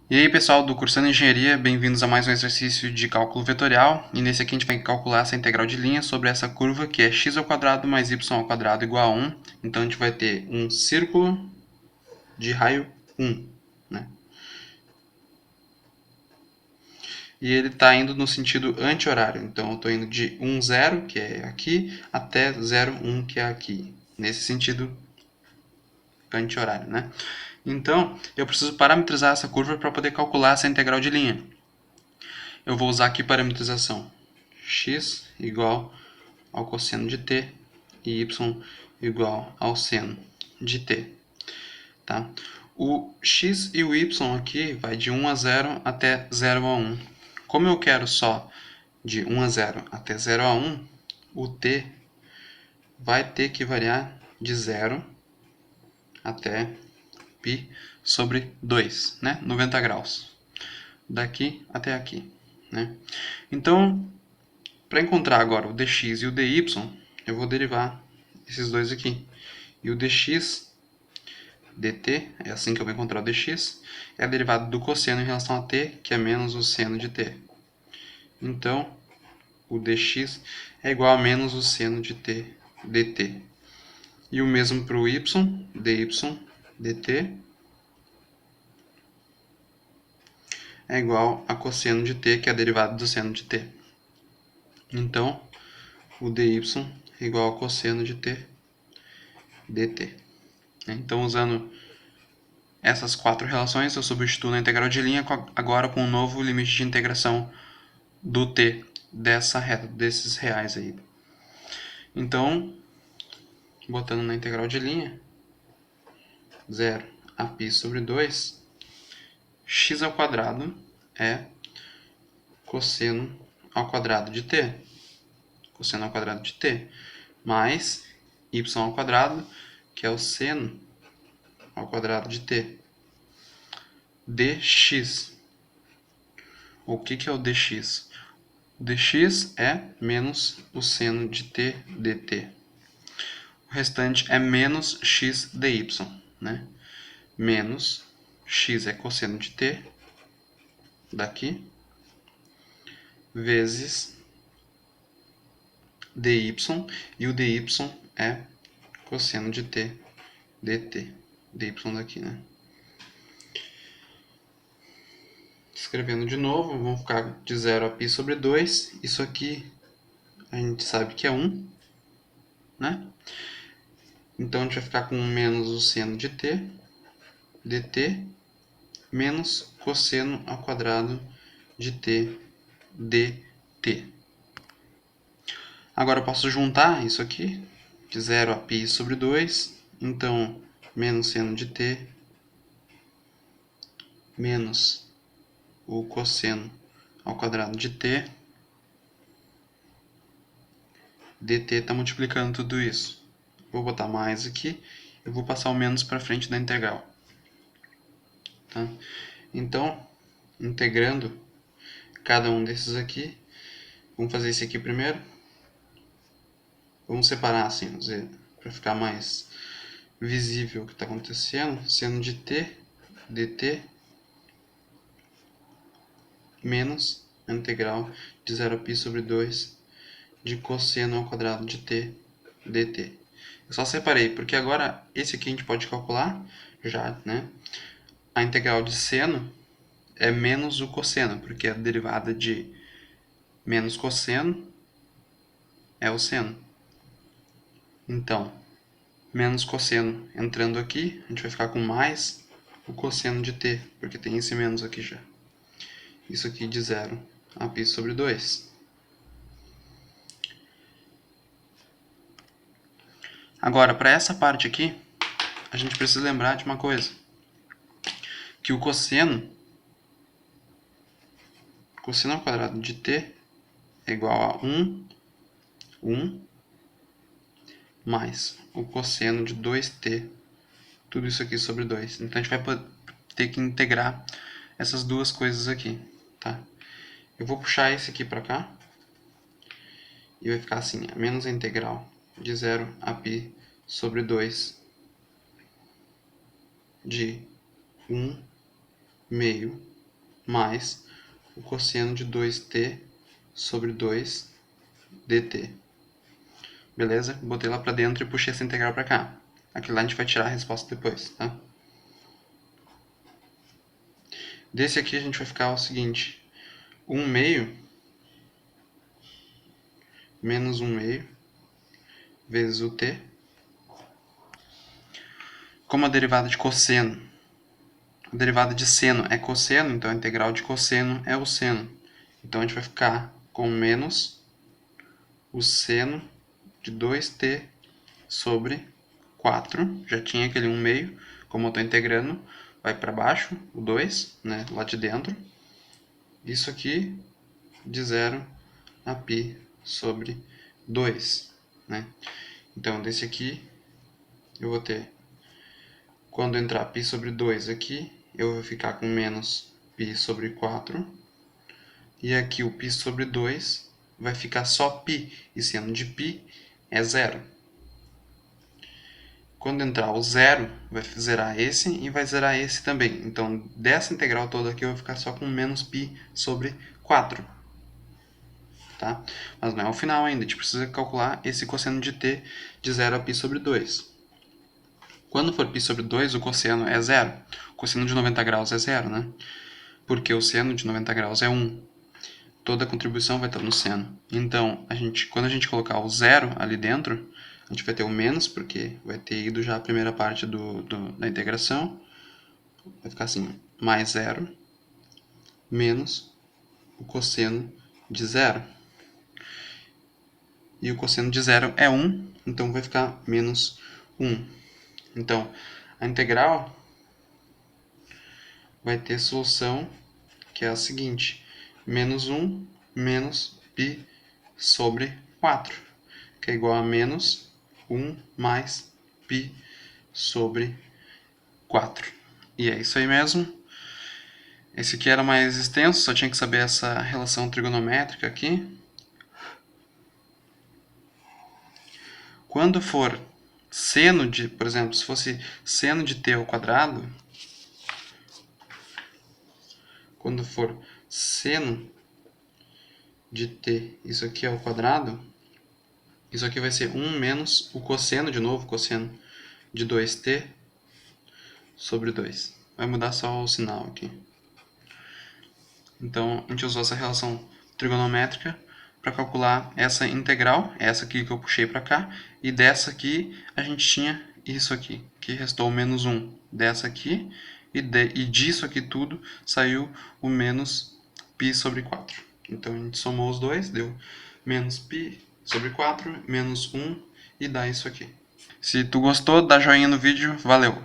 E aí pessoal do Cursando Engenharia, bem-vindos a mais um exercício de cálculo vetorial. E nesse aqui a gente vai calcular essa integral de linha sobre essa curva que é x² mais y² igual a 1. Então a gente vai ter um círculo de raio 1, né? E ele está indo no sentido anti-horário. Então eu estou indo de 1, 0, que é aqui, até 0, 1, que é aqui. Nesse sentido anti-horário, né? Então eu preciso parametrizar essa curva para poder calcular essa integral de linha. Eu vou usar aqui parametrização x igual ao cosseno de t e y igual ao seno de t. Tá? O x e o y aqui vai de 1 a 0 até 0 a 1. Como eu quero só de 1 a 0 até 0 a 1, o t vai ter que variar de 0 até π sobre 2, né? 90 graus. Daqui até aqui. Né? Então, para encontrar agora o dx e o dy, eu vou derivar esses dois aqui. E o dx dt, é assim que eu vou encontrar o dx, é a derivada do cosseno em relação a t, que é menos o seno de t. Então, o dx é igual a menos o seno de t dt. E o mesmo para o y, dy dt é igual a cosseno de t, que é a derivada do seno de t. Então, o dy é igual a cosseno de t dt. Então, usando essas quatro relações, eu substituo na integral de linha agora com um novo limite de integração do t dessa reta, desses reais aí. Então, botando na integral de linha, 0 a π sobre 2, x ao quadrado é cosseno ao quadrado de t, cosseno ao quadrado de t, mais y ao quadrado, que é o seno ao quadrado de t, dx. O que é o dx? O dx é menos o seno de t dt. O restante é menos x dy, né? Menos x é cosseno de t, daqui, vezes dy, e o dy é cosseno de t dt. dy daqui, né? Escrevendo de novo, vamos ficar de 0 a π sobre 2. Isso aqui a gente sabe que é 1, né? Então a gente vai ficar com menos o seno de t dt menos cosseno ao quadrado de t dt. Agora eu posso juntar isso aqui, de 0 a π sobre 2. Então, menos seno de t menos o cosseno ao quadrado de t dt está multiplicando tudo isso. Vou botar mais aqui, eu vou passar o menos para frente da integral. Tá? Então, integrando cada um desses aqui, vamos fazer esse aqui primeiro. Vamos separar assim, para ficar mais visível o que está acontecendo. Seno de t dt menos a integral de 0 a π sobre 2 de cosseno ao quadrado de t dt. Eu só separei, porque agora esse aqui a gente pode calcular já, né? A integral de seno é menos o cosseno, porque a derivada de menos cosseno é o seno. Então, menos cosseno entrando aqui, a gente vai ficar com mais o cosseno de t, porque tem esse menos aqui já. Isso aqui de 0 a π sobre 2. Agora, para essa parte aqui, a gente precisa lembrar de uma coisa. Que o cosseno ao quadrado de t é igual a 1 mais o cosseno de 2t, tudo isso aqui sobre 2. Então a gente vai ter que integrar essas duas coisas aqui, tá? Eu vou puxar esse aqui para cá e vai ficar assim, menos a integral de 0 a π sobre 2 de 1 meio mais o cosseno de 2t sobre 2 dt. Beleza? Botei lá pra dentro e puxei essa integral pra cá. Aqui lá a gente vai tirar a resposta depois, tá? Desse aqui a gente vai ficar o seguinte: 1 meio menos 1 meio vezes o t. Como a derivada de cosseno, a derivada de seno é cosseno, então a integral de cosseno é o seno. Então a gente vai ficar com menos o seno de 2t sobre 4. Já tinha aquele 1 meio, como eu estou integrando, vai para baixo, o 2, né, lá de dentro. Isso aqui de 0 a π sobre 2. Né? Então, desse aqui, eu vou ter, quando entrar π sobre 2 aqui, eu vou ficar com menos π sobre 4. E aqui o π sobre 2 vai ficar só π, e seno de π é 0. Quando entrar o zero, vai zerar esse e vai zerar esse também. Então, dessa integral toda aqui, eu vou ficar só com menos π sobre 4. Tá? Mas não é o final ainda, a gente precisa calcular esse cosseno de t de 0 a π sobre 2. Quando for π sobre 2, o cosseno é 0. O cosseno de 90 graus é 0, né? Porque o seno de 90 graus é 1. Toda a contribuição vai estar no seno. Então, quando a gente colocar o zero ali dentro, a gente vai ter o menos, porque vai ter ido já a primeira parte da integração. Vai ficar assim, mais 0, menos o cosseno de 0. E o cosseno de 0 é 1, então vai ficar menos 1. Então, a integral vai ter solução que é a seguinte: menos 1 menos π sobre 4, que é igual a menos 1 mais π sobre 4. E é isso aí mesmo. Esse aqui era mais extenso, só tinha que saber essa relação trigonométrica aqui. Quando for seno de, por exemplo, se fosse seno de t ao quadrado, quando for seno de t, isso aqui ao quadrado, isso aqui vai ser 1 menos o cosseno, de novo, cosseno de 2t sobre 2. Vai mudar só o sinal aqui. Então, a gente usou essa relação trigonométrica para calcular essa integral, essa aqui que eu puxei para cá, e dessa aqui a gente tinha isso aqui, que restou o menos 1 dessa aqui, e disso aqui tudo saiu o menos π sobre 4. Então, a gente somou os dois, deu menos π sobre 4, menos 1, e dá isso aqui. Se tu gostou, dá joinha no vídeo, valeu!